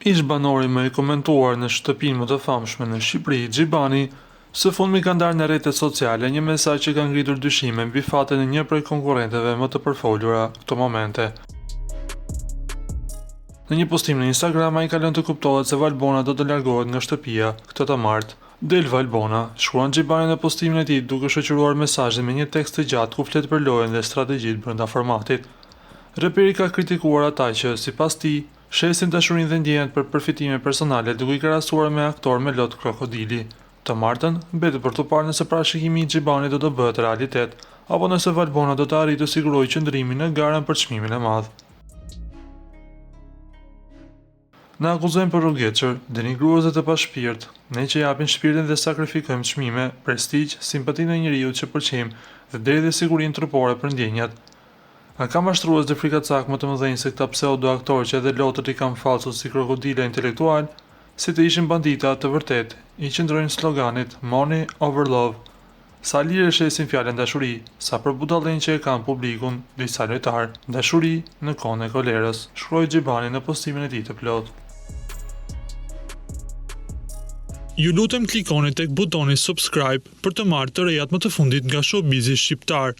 Ish banori më i komentuar në shtëpinë më të famshme në Shqipëri, Xhibani, së fundmi ka ndarë në rrjetet sociale një mesazh që ka ngritur dyshime mbi fatin e një prej konkurrentëve më të përfolura këto momente. Në një postim në Instagram ai ka lënë të kuptohet se Valbona do të largohet nga shtëpia këtë të martë. Del Valbona, shkruan Xhibani në postimin e tij duke shoqëruar mesazhin me një tekst të gjatë ku flet për lojën dhe strategjitë brenda formatit. Reperi ka kritikuar ata që, sipas tij, shesin dashurinë dhe ndjenjat për përfitime personale duke i krahasuar me aktor me lot krokodili. Të martën, mbetet për të parë nëse parashikimi i Xhibanit do të bëhet realitet, apo nëse Valbona do të arrijë të sigurojë qëndrimin në garën për çmimin e madh. Na akuzojnë për rrugëçër, denigruese të pashpirt, ne që japin shpirtin dhe sakrifikojmë çmime, prestigj, simpatinë e njeriut që pëlqejmë dhe deri dhe sigurinë trupore për ndjenjat. A ka mashtrues dhe frikacak më të mëdhenj se këta pseudo aktorë që edhe lotët i kanë falsur si krokodila intelektual, si të ishin bandita të vërtet, i qëndrojnë sloganit Money over Love. Sa lirë shesin fjalën dashuri, sa për budallën që e kanë publikun disa lojtar, dashuri në kohën e kolerës, shkroi Xhibani në postimin e tij të plot. Ju lutem klikoni tek butoni subscribe për të marrë të rejat më të fundit nga showbizi shqiptar.